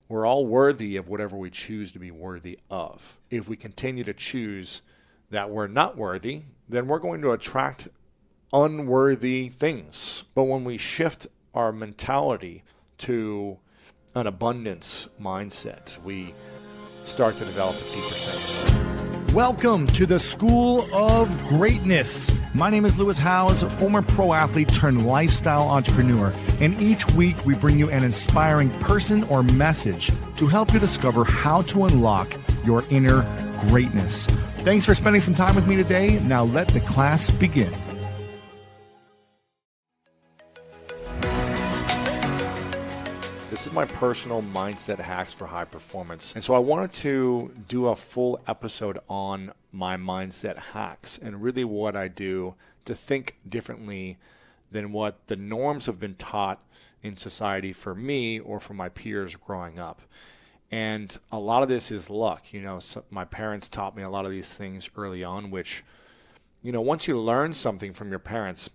We're all worthy of whatever we choose to be worthy of. If we continue to choose that we're not worthy, then we're going to attract unworthy things. But when we shift our mentality to an abundance mindset, we start to develop a deeper sense. Welcome to the School of Greatness. My name is Lewis Howes, former pro athlete turned lifestyle entrepreneur. And each week we bring you an inspiring person or message to help you discover how to unlock your inner greatness. Thanks for spending some time with me today. Now let the class begin. This is my personal mindset hacks for high performance. And so I wanted to do a full episode on my mindset hacks and really what I do to think differently than what the norms have been taught in society for me or for my peers growing up. And a lot of this is luck. My parents taught me a lot of these things early on, which, once you learn something from your parents,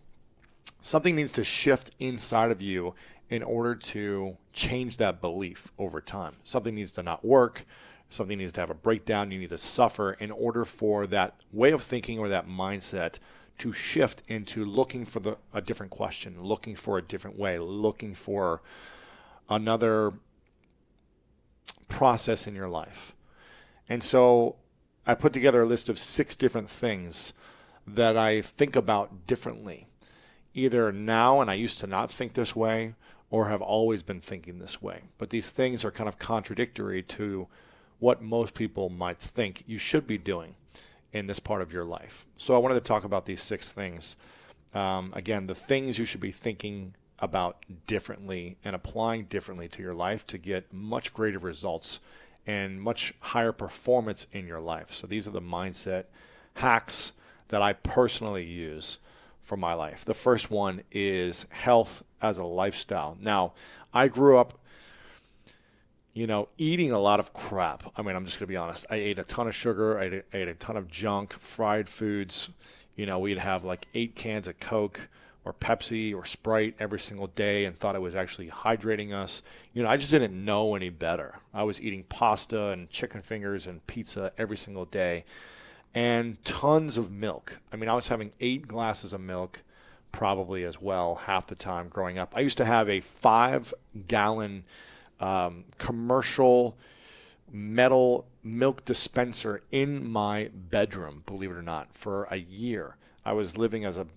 something needs to shift inside of you in order to change that belief over time. Something needs to not work. Something needs to have a breakdown. You need to suffer in order for that way of thinking or that mindset to shift into looking for a different question, looking for a different way, looking for another process in your life. And so I put together a list of 6 different things that I think about differently, either now and I used to not think this way, or have always been thinking this way. But these things are kind of contradictory to what most people might think you should be doing in this part of your life. So I wanted to talk about these 6 things. Again, the things you should be thinking about differently and applying differently to your life to get much greater results and much higher performance in your life. So these are the mindset hacks that I personally use for my life. The first one is health as a lifestyle. Now, I grew up, eating a lot of crap. I mean, I'm just going to be honest. I ate a ton of sugar. I ate a ton of junk, fried foods. We'd have like 8 cans of Coke or Pepsi or Sprite every single day and thought it was actually hydrating us. I just didn't know any better. I was eating pasta and chicken fingers and pizza every single day. And tons of milk. I mean, I was having 8 glasses of milk probably as well half the time growing up. I used to have a 5-gallon commercial metal milk dispenser in my bedroom, believe it or not, for a year. I was living as a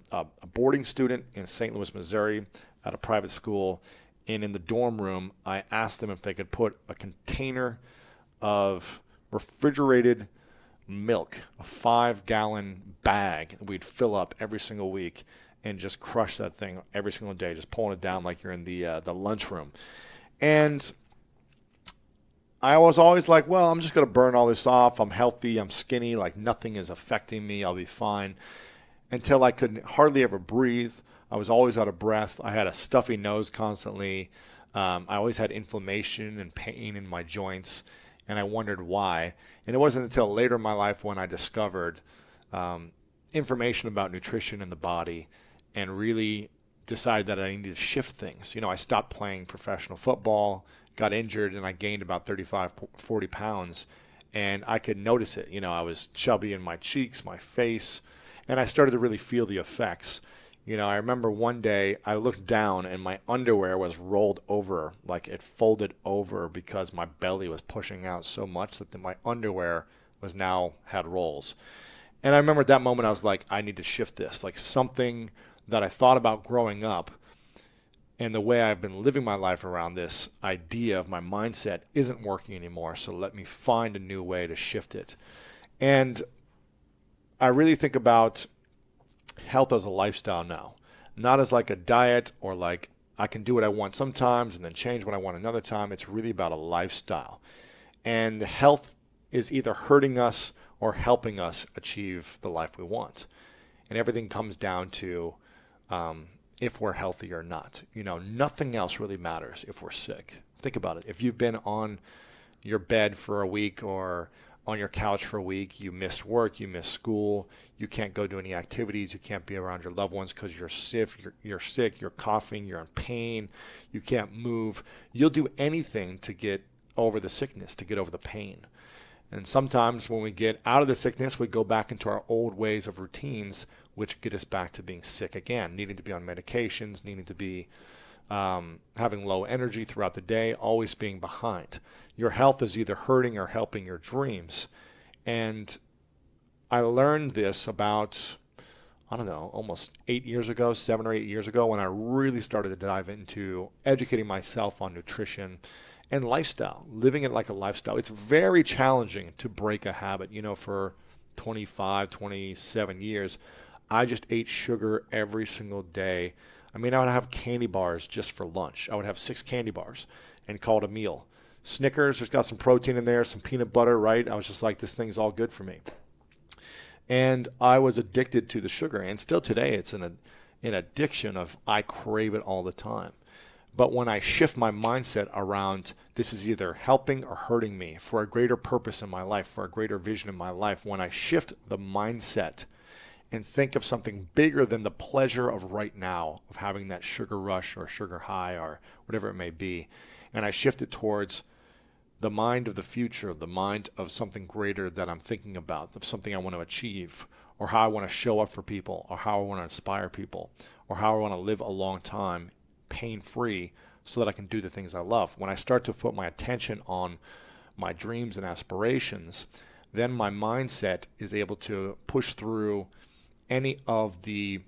boarding student in St. Louis, Missouri at a private school. And in the dorm room, I asked them if they could put a container of refrigerated milk, a 5-gallon bag we'd fill up every single week and just crush that thing every single day, just pulling it down like you're in the lunchroom. And I was always like, well, I'm just going to burn all this off. I'm healthy. I'm skinny. Like nothing is affecting me. I'll be fine. Until I could hardly ever breathe. I was always out of breath. I had a stuffy nose constantly. I always had inflammation and pain in my joints. And I wondered why. And it wasn't until later in my life when I discovered information about nutrition in the body and really decided that I needed to shift things. I stopped playing professional football, got injured, and I gained about 35, 40 pounds. And I could notice it. I was chubby in my cheeks, my face, and I started to really feel the effects. I remember one day I looked down and my underwear was rolled over, like it folded over because my belly was pushing out so much that my underwear had rolls. And I remember at that moment I was like, I need to shift this. Like something that I thought about growing up and the way I've been living my life around this idea of my mindset isn't working anymore. So let me find a new way to shift it. And I really think about health as a lifestyle now, not as like a diet or like I can do what I want sometimes and then change what I want another time. It's really about a lifestyle. And health is either hurting us or helping us achieve the life we want. And everything comes down to if we're healthy or not. Nothing else really matters if we're sick. Think about it. If you've been on your bed for a week or on your couch for a week, you missed work, you missed school, you can't go do any activities, you can't be around your loved ones because you're sick, you're coughing, you're in pain, you can't move. You'll do anything to get over the sickness, to get over the pain. And sometimes when we get out of the sickness, we go back into our old ways of routines, which get us back to being sick again, needing to be on medications, needing to be having low energy throughout the day, always being behind. Your health is either hurting or helping your dreams. And I learned this about, I don't know, almost 8 years ago, 7 or 8 years ago, when I really started to dive into educating myself on nutrition and lifestyle, living it like a lifestyle. It's very challenging to break a habit. For 25, 27 years, I just ate sugar every single day. I would have candy bars just for lunch. I would have 6 candy bars and call it a meal. Snickers, there's got some protein in there, some peanut butter, right? I was just like, this thing's all good for me. And I was addicted to the sugar. And still today, it's an addiction of I crave it all the time. But when I shift my mindset around this is either helping or hurting me for a greater purpose in my life, for a greater vision in my life, when I shift the mindset and think of something bigger than the pleasure of right now, of having that sugar rush or sugar high or whatever it may be, and I shift it towards the mind of the future, the mind of something greater that I'm thinking about, of something I want to achieve, or how I want to show up for people, or how I want to inspire people, or how I want to live a long time pain-free so that I can do the things I love. When I start to put my attention on my dreams and aspirations, then my mindset is able to push through any of the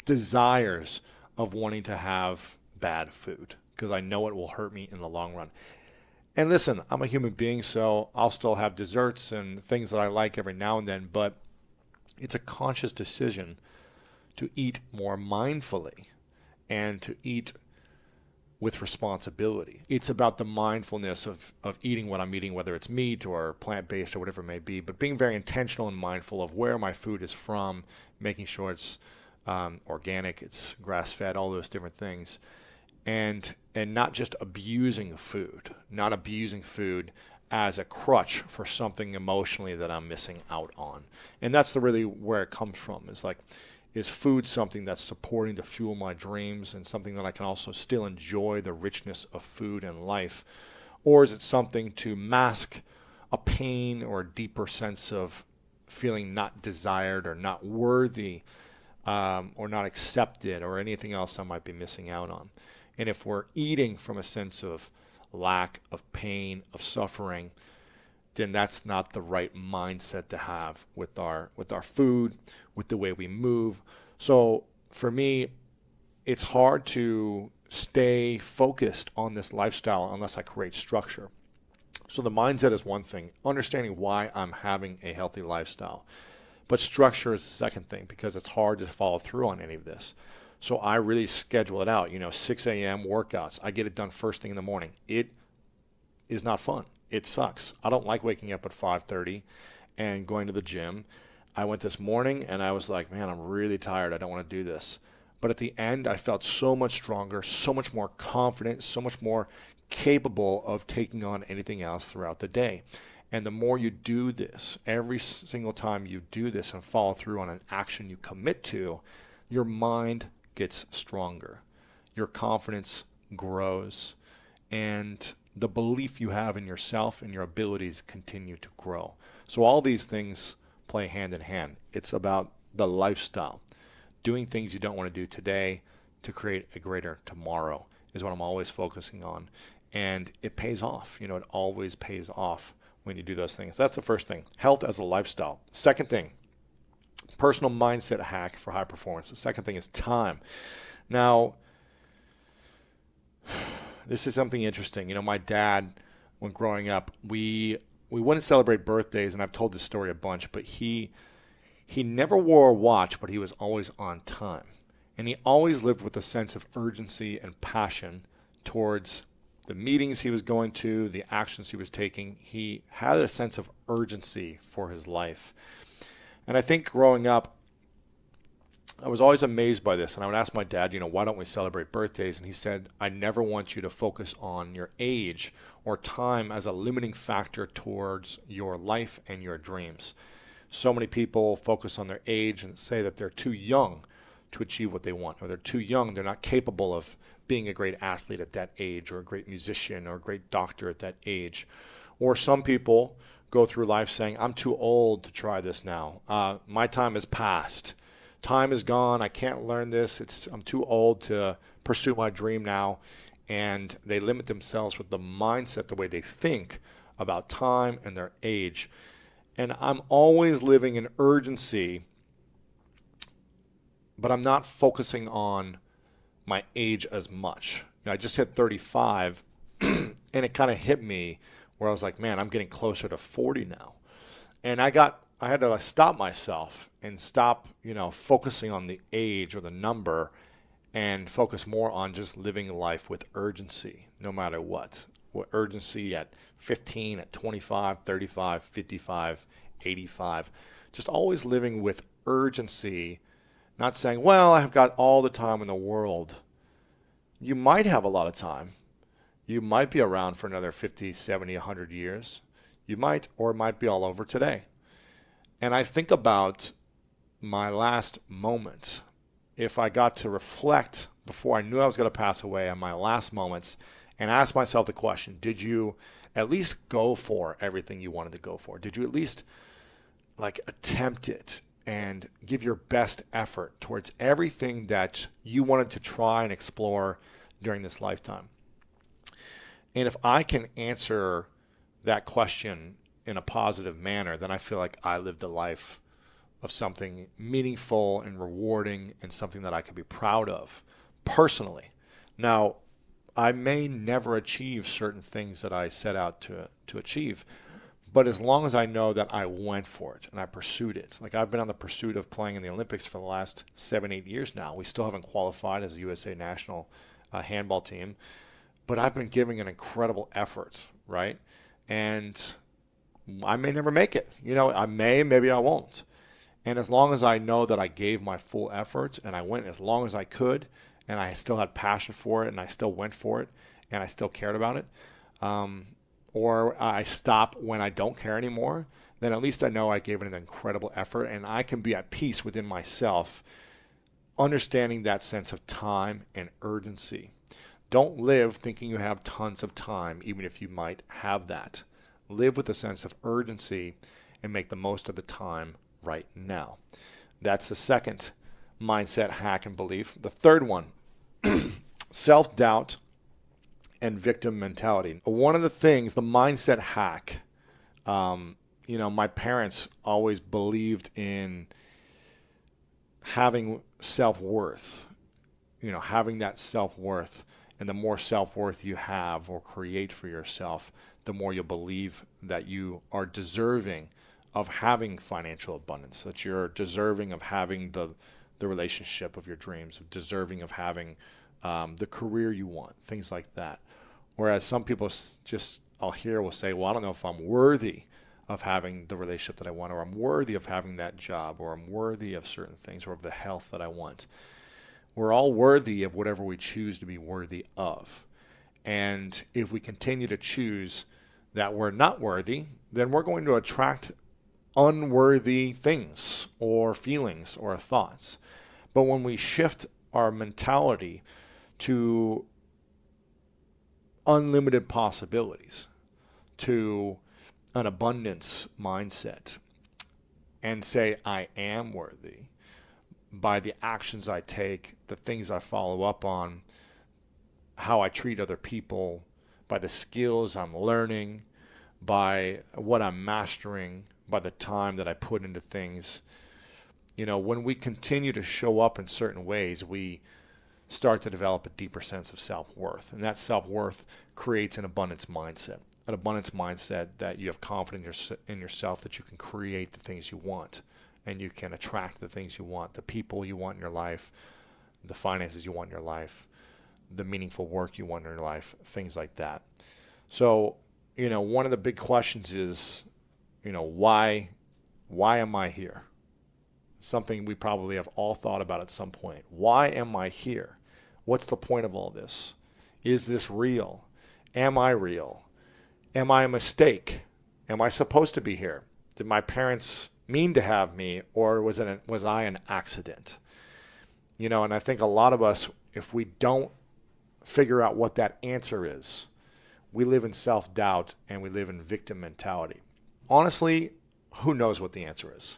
desires of wanting to have bad food, because I know it will hurt me in the long run. And listen, I'm a human being, so I'll still have desserts and things that I like every now and then, but it's a conscious decision to eat more mindfully and to eat with responsibility. It's about the mindfulness of eating what I'm eating, whether it's meat or plant-based or whatever it may be, but being very intentional and mindful of where my food is from, making sure it's organic, it's grass-fed, all those different things. And not just abusing food, not abusing food as a crutch for something emotionally that I'm missing out on. And that's really where it comes from. Is food something that's supporting to fuel my dreams and something that I can also still enjoy the richness of food and life? Or is it something to mask a pain or a deeper sense of feeling not desired or not worthy or not accepted or anything else I might be missing out on? And if we're eating from a sense of lack, of pain, of suffering, then that's not the right mindset to have with our food, with the way we move. So for me, it's hard to stay focused on this lifestyle unless I create structure. So the mindset is one thing, understanding why I'm having a healthy lifestyle. But structure is the second thing, because it's hard to follow through on any of this. So I really schedule it out, 6 a.m. workouts. I get it done first thing in the morning. It is not fun. It sucks. I don't like waking up at 5:30 and going to the gym. I went this morning and I was like, man, I'm really tired. I don't want to do this. But at the end, I felt so much stronger, so much more confident, so much more capable of taking on anything else throughout the day. And the more you do this, every single time you do this and follow through on an action you commit to, your mind gets stronger. Your confidence grows. And the belief you have in yourself and your abilities continue to grow. So all these things play hand in hand. It's about the lifestyle. Doing things you don't want to do today to create a greater tomorrow is what I'm always focusing on. And it pays off. It always pays off when you do those things. That's the first thing. Health as a lifestyle. Second thing, personal mindset hack for high performance. The second thing is time. Now, this is something interesting. My dad, when growing up, we wouldn't celebrate birthdays, and I've told this story a bunch, but he never wore a watch, but he was always on time. And he always lived with a sense of urgency and passion towards the meetings he was going to, the actions he was taking. He had a sense of urgency for his life. And I think growing up, I was always amazed by this. And I would ask my dad, why don't we celebrate birthdays? And he said, I never want you to focus on your age or time as a limiting factor towards your life and your dreams. So many people focus on their age and say that they're too young to achieve what they want, or they're too young, they're not capable of being a great athlete at that age, or a great musician, or a great doctor at that age. Or some people go through life saying, I'm too old to try this now. My time is past. Time is gone. I can't learn this. I'm too old to pursue my dream now. And they limit themselves with the mindset, the way they think about time and their age. And I'm always living in urgency, but I'm not focusing on my age as much. I just hit 35 and it kind of hit me where I was like, man, I'm getting closer to 40 now. And I had to stop myself and stop, focusing on the age or the number, and focus more on just living life with urgency, no matter what. What urgency at 15, at 25, 35, 55, 85. Just always living with urgency, not saying, well, I've got all the time in the world. You might have a lot of time. You might be around for another 50, 70, 100 years. You might, or it might be all over today. And I think about my last moment. If I got to reflect before I knew I was going to pass away on my last moments and ask myself the question, did you at least go for everything you wanted to go for? Did you at least attempt it and give your best effort towards everything that you wanted to try and explore during this lifetime? And if I can answer that question in a positive manner, then I feel like I lived a life of something meaningful and rewarding, and something that I could be proud of personally. Now, I may never achieve certain things that I set out to achieve, but as long as I know that I went for it and I pursued it. Like, I've been on the pursuit of playing in the Olympics for the last 7-8 years now. We still haven't qualified as a USA national handball team, but I've been giving an incredible effort, right? And I may never make it. I may, maybe I won't. And as long as I know that I gave my full effort and I went as long as I could, and I still had passion for it, and I still went for it, and I still cared about it, or I stop when I don't care anymore, then at least I know I gave it an incredible effort, and I can be at peace within myself, understanding that sense of time and urgency. Don't live thinking you have tons of time, even if you might have that. Live with a sense of urgency and make the most of the time right now. That's the second mindset hack and belief. The third one, self-doubt and victim mentality. One of the things, the mindset hack, my parents always believed in having self-worth, having that self-worth. And the more self-worth you have or create for yourself, the more you'll believe that you are deserving of having financial abundance, that you're deserving of having the relationship of your dreams, of deserving of having the career you want, things like that. Whereas some people I'll hear will say, well, I don't know if I'm worthy of having the relationship that I want, or I'm worthy of having that job, or I'm worthy of certain things, or of the health that I want. We're all worthy of whatever we choose to be worthy of. And if we continue to choose that we're not worthy, then we're going to attract unworthy things or feelings or thoughts. But when we shift our mentality to unlimited possibilities, to an abundance mindset, and say, I am worthy by the actions I take, the things I follow up on, how I treat other people, by the skills I'm learning, by what I'm mastering, by the time that I put into things. When we continue to show up in certain ways, we start to develop a deeper sense of self-worth. And that self-worth creates an abundance mindset that you have confidence in yourself, that you can create the things you want, and you can attract the things you want, the people you want in your life, the finances you want in your life, the meaningful work you want in your life, things like that. So, one of the big questions is, why am I here? Something we probably have all thought about at some point. Why am I here? What's the point of all this? Is this real? Am I real? Am I a mistake? Am I supposed to be here? Did my parents mean to have me, or was I an accident? And I think a lot of us, if we don't figure out what that answer is. We live in self-doubt and we live in victim mentality. Honestly, who knows what the answer is?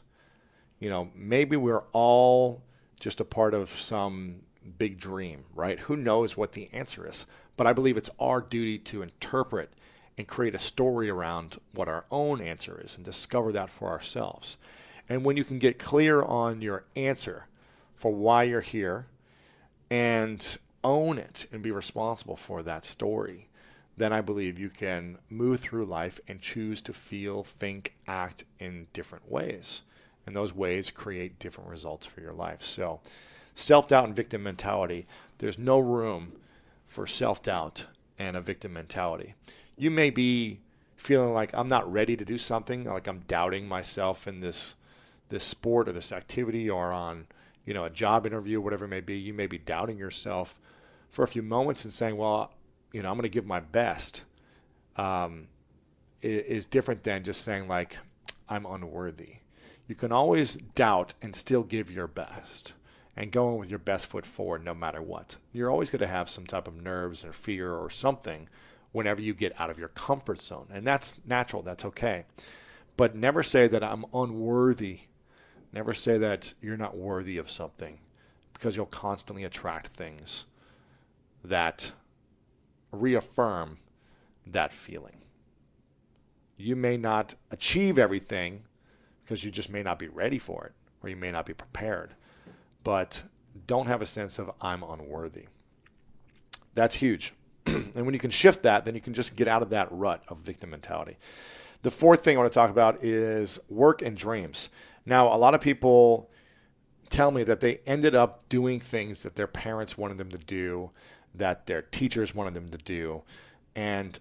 Maybe we're all just a part of some big dream, right? Who knows what the answer is? But I believe it's our duty to interpret and create a story around what our own answer is and discover that for ourselves. And when you can get clear on your answer for why you're here and own it and be responsible for that story, then I believe you can move through life and choose to feel, think, act in different ways. And those ways create different results for your life. So self-doubt and victim mentality, there's no room for self-doubt and a victim mentality. You may be feeling like I'm not ready to do something, like I'm doubting myself in this sport or this activity or on a job interview, whatever it may be. You may be doubting yourself for a few moments and saying, well, I'm going to give my best, is different than just saying like, I'm unworthy. You can always doubt and still give your best and go in with your best foot forward no matter what. You're always going to have some type of nerves or fear or something whenever you get out of your comfort zone. And that's natural. That's okay. But never say that I'm unworthy. Never say that you're not worthy of something, because you'll constantly attract things that reaffirm that feeling. You may not achieve everything because you just may not be ready for it, or you may not be prepared, but don't have a sense of I'm unworthy. That's huge. And when you can shift that, then you can just get out of that rut of victim mentality. The fourth thing I want to talk about is work and dreams. Now, a lot of people tell me that they ended up doing things that their parents wanted them to do, that their teachers wanted them to do. And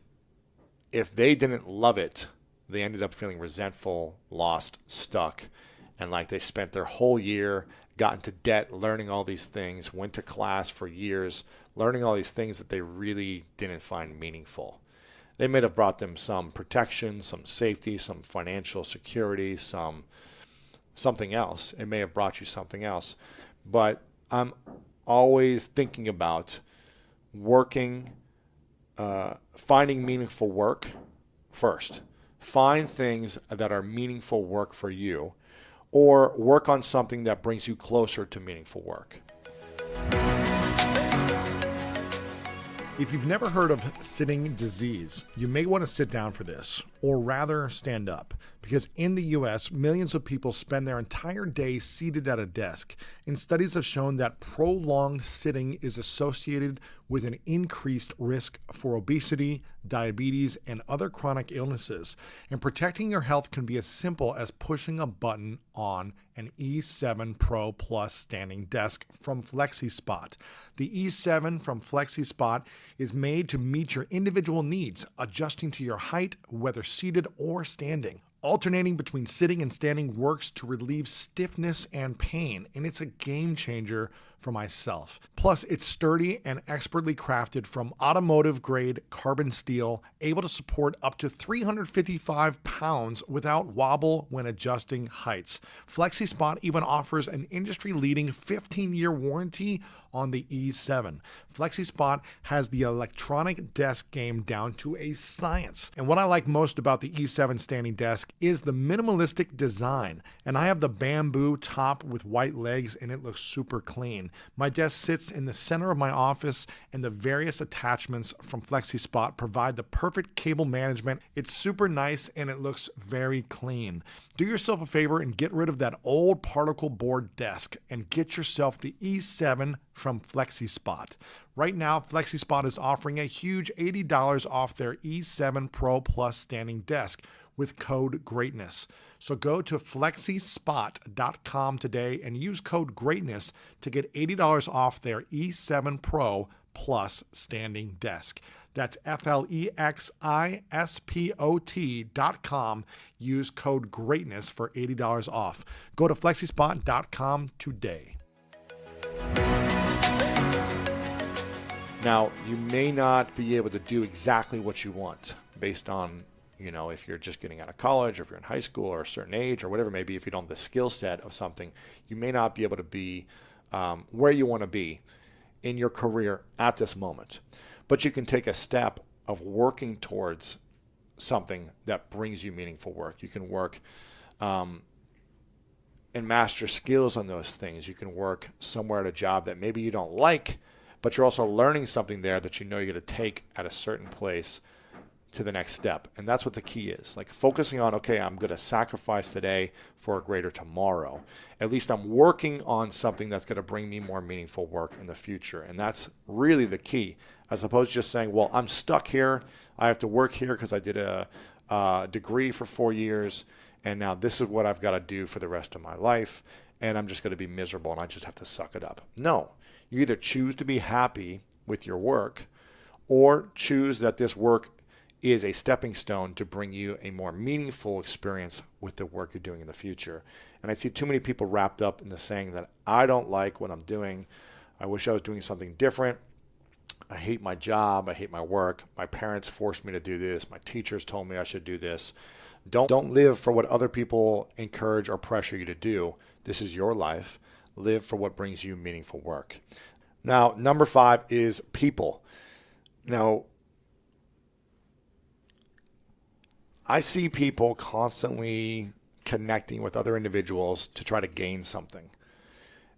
if they didn't love it, they ended up feeling resentful, lost, stuck, and like they spent their whole year, got into debt, learning all these things, went to class for years, learning all these things that they really didn't find meaningful. They may have brought them some protection, some safety, some financial security, something else. It may have brought you something else. But I'm always thinking about working, finding meaningful work first. Find things that are meaningful work for you, or work on something that brings you closer to meaningful work. If you've never heard of sitting disease, you may want to sit down for this, or rather stand up, because in the US, millions of people spend their entire day seated at a desk, and studies have shown that prolonged sitting is associated with an increased risk for obesity, diabetes, and other chronic illnesses. And protecting your health can be as simple as pushing a button on an E7 Pro Plus standing desk from FlexiSpot. The E7 from FlexiSpot is made to meet your individual needs, adjusting to your height, whether seated or standing. Alternating between sitting and standing works to relieve stiffness and pain, and it's a game changer for myself. Plus, it's sturdy and expertly crafted from automotive-grade carbon steel, able to support up to 355 pounds without wobble when adjusting heights. FlexiSpot even offers an industry-leading 15-year warranty on the E7. FlexiSpot has the electronic desk game down to a science. And what I like most about the E7 standing desk is the minimalistic design. And I have the bamboo top with white legs, and it looks super clean. My desk sits in the center of my office, and the various attachments from FlexiSpot provide the perfect cable management. It's super nice, and it looks very clean. Do yourself a favor and get rid of that old particle board desk and get yourself the E7 from FlexiSpot. Right now, FlexiSpot is offering a huge $80 off their E7 Pro Plus standing desk with code GREATNESS. So go to flexispot.com today and use code GREATNESS to get $80 off their E7 Pro Plus standing desk. That's FLEXISPOT.com. Use code GREATNESS for $80 off. Go to flexispot.com today. Now, you may not be able to do exactly what you want based on, if you're just getting out of college, or if you're in high school or a certain age or whatever it may be. If you don't have the skill set of something, you may not be able to be where you want to be. in your career at this moment. But you can take a step of working towards something that brings you meaningful work. You can work and master skills on those things. You can work somewhere at a job that maybe you don't like, but you're also learning something there that you know you're going to take at a certain place to the next step. And that's what the key is. Like focusing on, okay, I'm going to sacrifice today for a greater tomorrow. At least I'm working on something that's going to bring me more meaningful work in the future. And that's really the key, as opposed to just saying, well, I'm stuck here. I have to work here because I did a degree for 4 years. And now this is what I've got to do for the rest of my life. And I'm just going to be miserable and I just have to suck it up. No, you either choose to be happy with your work or choose that this work is a stepping stone to bring you a more meaningful experience with the work you're doing in the future. And I see too many people wrapped up in the saying that I don't like what I'm doing. I wish I was doing something different. I hate my job. I hate my work. My parents forced me to do this. My teachers told me I should do this. Don't live for what other people encourage or pressure you to do. This is your life. Live for what brings you meaningful work. Now, number 5 is people. Now, I see people constantly connecting with other individuals to try to gain something.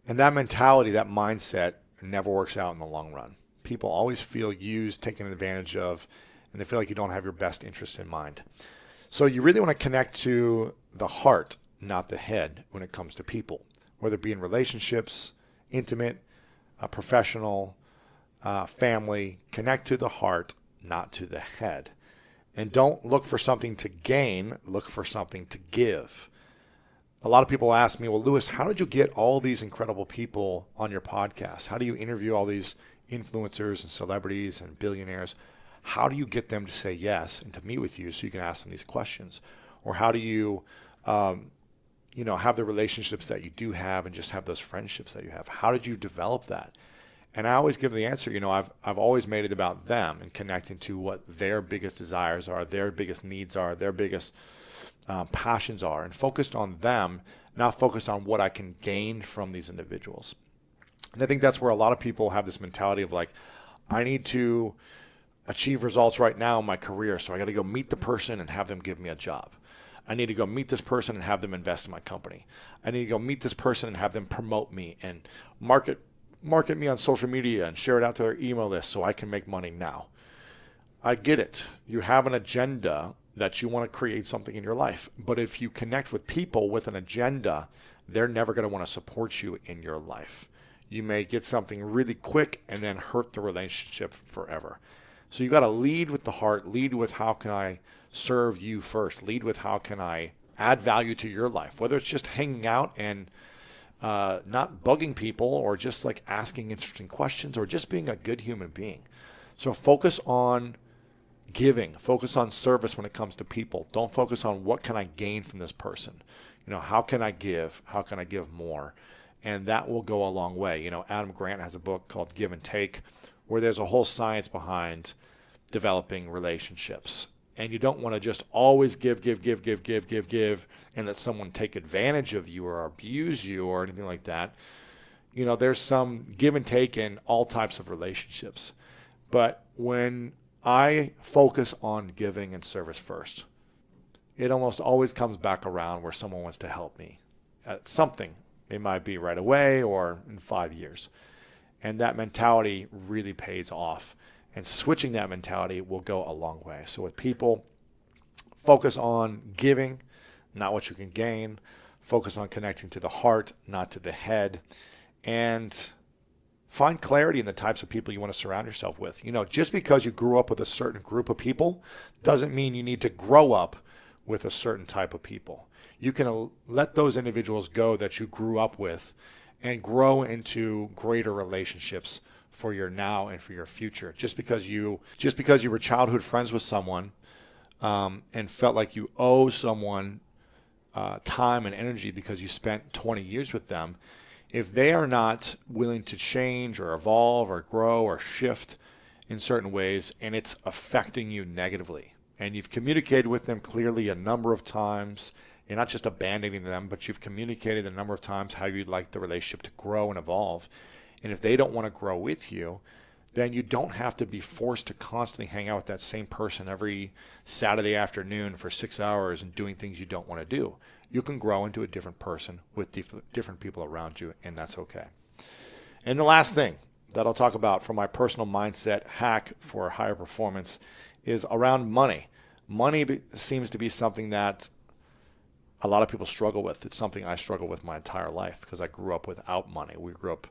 And that mentality, that mindset never works out in the long run. People always feel used, taken advantage of, and they feel like you don't have your best interest in mind. So you really want to connect to the heart, not the head, when it comes to people, whether it be in relationships, intimate, professional, family. Connect to the heart, not to the head. And don't look for something to gain, look for something to give. A lot of people ask me, well, Lewis, how did you get all these incredible people on your podcast? How do you interview all these influencers and celebrities and billionaires? How do you get them to say yes and to meet with you so you can ask them these questions? Or how do you, have the relationships that you do have and just have those friendships that you have? How did you develop that? And I always give the answer, I've always made it about them and connecting to what their biggest desires are, their biggest needs are, their biggest passions are, and focused on them, not focused on what I can gain from these individuals. And I think that's where a lot of people have this mentality of like, I need to achieve results right now in my career, so I got to go meet the person and have them give me a job. I need to go meet this person and have them invest in my company. I need to go meet this person and have them promote me and market me on social media and share it out to their email list so I can make money now. I get it. You have an agenda that you want to create something in your life. But if you connect with people with an agenda, they're never going to want to support you in your life. You may get something really quick and then hurt the relationship forever. So you got to lead with the heart, lead with how can I serve you first, lead with how can I add value to your life, whether it's just hanging out and not bugging people or just like asking interesting questions or just being a good human being. So focus on giving, focus on service when it comes to people. Don't focus on what can I gain from this person. How can I give? How can I give more? And that will go a long way. Adam Grant has a book called Give and Take, where there's a whole science behind developing relationships. And you don't want to just always give, and let someone take advantage of you or abuse you or anything like that. There's some give and take in all types of relationships. But when I focus on giving and service first, it almost always comes back around where someone wants to help me at something. It might be right away or in 5 years. And that mentality really pays off. And switching that mentality will go a long way. So with people, focus on giving, not what you can gain. Focus on connecting to the heart, not to the head. And find clarity in the types of people you want to surround yourself with. Just because you grew up with a certain group of people doesn't mean you need to grow up with a certain type of people. You can let those individuals go that you grew up with and grow into greater relationships for your now and for your future. Just because you were childhood friends with someone and felt like you owe someone time and energy because you spent 20 years with them, if they are not willing to change or evolve or grow or shift in certain ways and it's affecting you negatively, and you've communicated with them clearly a number of times, you're not just abandoning them, but you've communicated a number of times how you'd like the relationship to grow and evolve. And if they don't want to grow with you, then you don't have to be forced to constantly hang out with that same person every Saturday afternoon for 6 hours and doing things you don't want to do. You can grow into a different person with different people around you, and that's okay. And the last thing that I'll talk about from my personal mindset hack for higher performance is around money. Money seems to be something that a lot of people struggle with. It's something I struggle with my entire life because I grew up without money. We grew up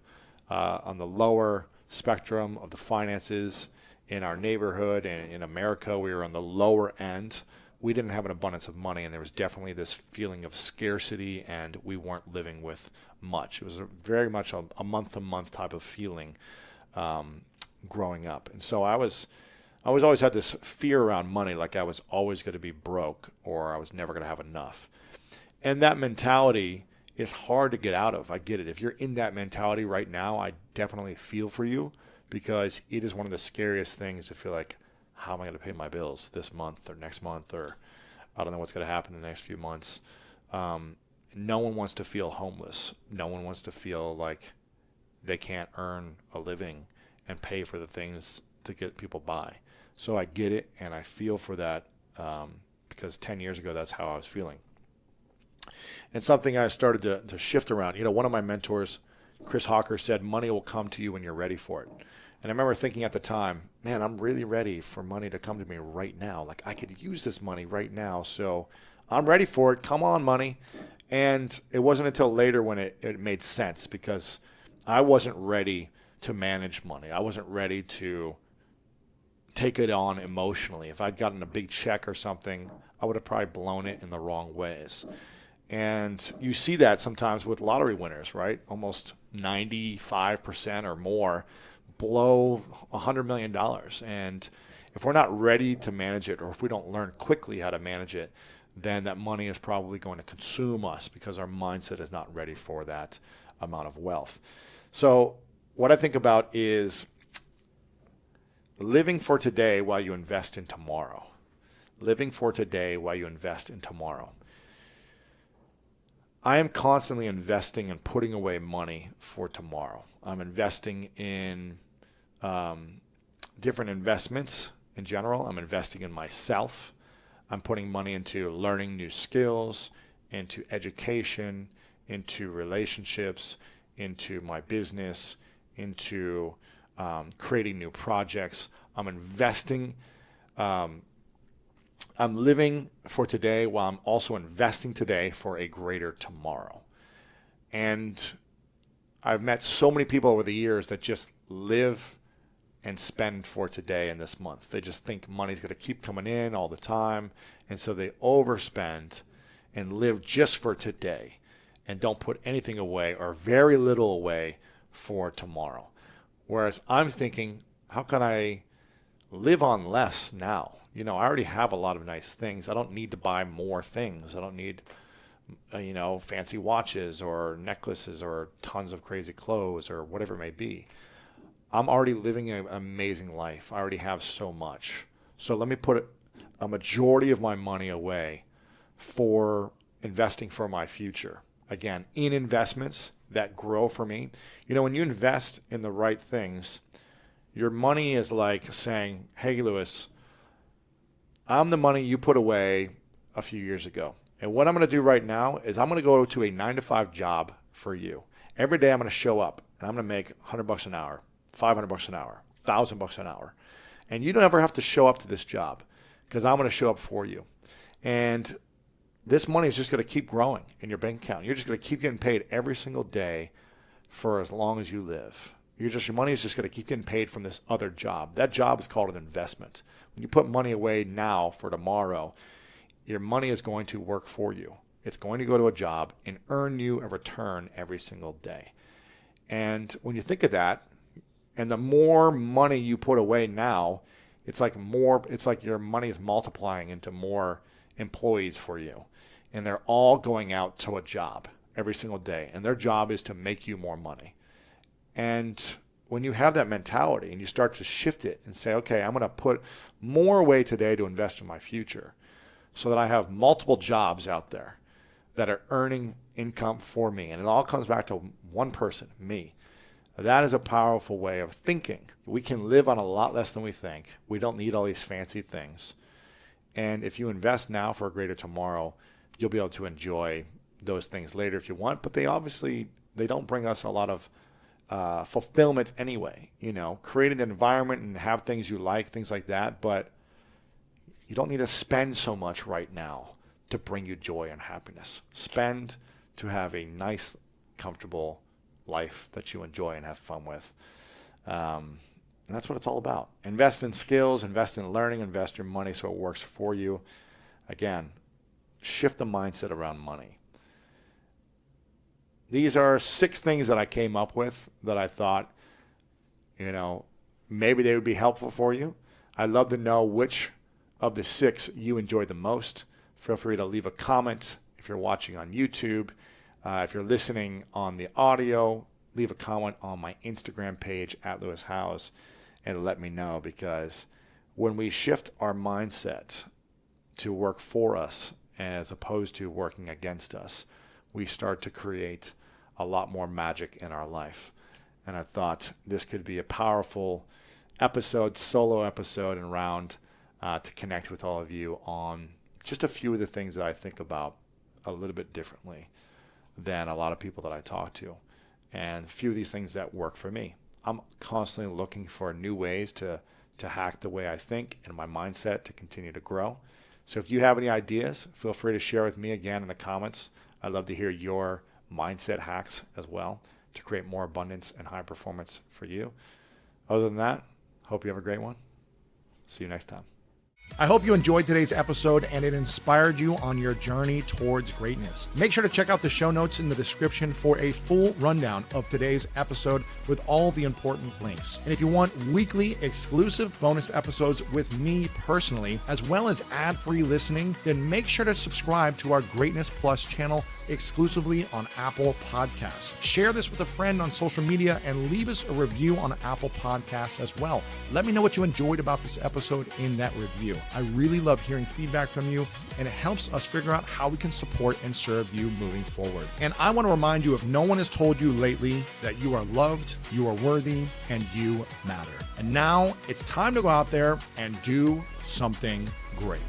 on the lower spectrum of the finances in our neighborhood, and in America we were on the lower end. We didn't have an abundance of money, and there was definitely this feeling of scarcity, and we weren't living with much. It was very much a month-to-month type of feeling growing up. And so I always had this fear around money, like I was always going to be broke or I was never going to have enough. And that mentality is hard to get out of. I get it. If you're in that mentality right now, I definitely feel for you, because it is one of the scariest things to feel like, how am I going to pay my bills this month or next month, or I don't know what's going to happen in the next few months. No one wants to feel homeless. No one wants to feel like they can't earn a living and pay for the things to get people by. So I get it, and I feel for that because 10 years ago, that's how I was feeling. And something I started to shift around. One of my mentors, Chris Hawker, said, money will come to you when you're ready for it. And I remember thinking at the time, man, I'm really ready for money to come to me right now. Like, I could use this money right now. So I'm ready for it. Come on, money. And it wasn't until later when it made sense, because I wasn't ready to manage money. I wasn't ready to take it on emotionally. If I'd gotten a big check or something, I would have probably blown it in the wrong ways. And you see that sometimes with lottery winners, right? Almost 95% or more blow $100 million. And if we're not ready to manage it, or if we don't learn quickly how to manage it, then that money is probably going to consume us because our mindset is not ready for that amount of wealth. So what I think about is living for today while you invest in tomorrow. Living for today while you invest in tomorrow. I am constantly investing and putting away money for tomorrow. I'm investing in different investments in general. I'm investing in myself. I'm putting money into learning new skills, into education, into relationships, into my business, into creating new projects. I'm investing. I'm living for today while I'm also investing today for a greater tomorrow. And I've met so many people over the years that just live and spend for today and this month. They just think money's going to keep coming in all the time. And so they overspend and live just for today and don't put anything away or very little away for tomorrow. Whereas I'm thinking, how can I live on less now? I already have a lot of nice things. I don't need to buy more things. I don't need, fancy watches or necklaces or tons of crazy clothes or whatever it may be. I'm already living an amazing life. I already have so much. So let me put a majority of my money away for investing for my future. Again, in investments that grow for me. When you invest in the right things, your money is like saying, hey, Lewis, I'm the money you put away a few years ago. And what I'm going to do right now is I'm going to go to a 9-to-5 job for you. Every day I'm going to show up and I'm going to make $100 an hour, $500 an hour, $1,000 an hour. And you don't ever have to show up to this job because I'm going to show up for you. And this money is just going to keep growing in your bank account. You're just going to keep getting paid every single day for as long as you live. Your money is just going to keep getting paid from this other job. That job is called an investment. When you put money away now for tomorrow, your money is going to work for you. It's going to go to a job and earn you a return every single day. And when you think of that, and the more money you put away now, it's like your money is multiplying into more employees for you. And they're all going out to a job every single day. And their job is to make you more money. And when you have that mentality and you start to shift it and say, okay, I'm going to put more away today to invest in my future so that I have multiple jobs out there that are earning income for me. And it all comes back to one person, me. That is a powerful way of thinking. We can live on a lot less than we think. We don't need all these fancy things. And if you invest now for a greater tomorrow, you'll be able to enjoy those things later if you want. But they don't bring us a lot of fulfillment anyway. Create an environment and have things you like, things like that. But you don't need to spend so much right now to bring you joy and happiness. Spend to have a nice, comfortable life that you enjoy and have fun with. And that's what it's all about. Invest in skills, invest in learning, invest your money so it works for you. Again, shift the mindset around money. These are 6 things that I came up with that I thought, maybe they would be helpful for you. I'd love to know which of the 6 you enjoyed the most. Feel free to leave a comment if you're watching on YouTube. If you're listening on the audio, leave a comment on my Instagram page @LewisHowes and let me know, because when we shift our mindset to work for us as opposed to working against us, we start to create a lot more magic in our life. And I thought this could be a powerful episode, solo episode and round to connect with all of you on just a few of the things that I think about a little bit differently than a lot of people that I talk to, and a few of these things that work for me. I'm constantly looking for new ways to hack the way I think and my mindset to continue to grow. So if you have any ideas, feel free to share with me again in the comments. I'd love to hear your mindset hacks as well to create more abundance and high performance for you. Other than that, hope you have a great one. See you next time. I hope you enjoyed today's episode and it inspired you on your journey towards greatness. Make sure to check out the show notes in the description for a full rundown of today's episode with all the important links. And if you want weekly exclusive bonus episodes with me personally, as well as ad-free listening, then make sure to subscribe to our Greatness Plus channel exclusively on Apple Podcasts. Share this with a friend on social media and leave us a review on Apple Podcasts as well. Let me know what you enjoyed about this episode in that review. I really love hearing feedback from you, and it helps us figure out how we can support and serve you moving forward. And I want to remind you, if no one has told you lately, that you are loved, you are worthy, and you matter. And now it's time to go out there and do something great.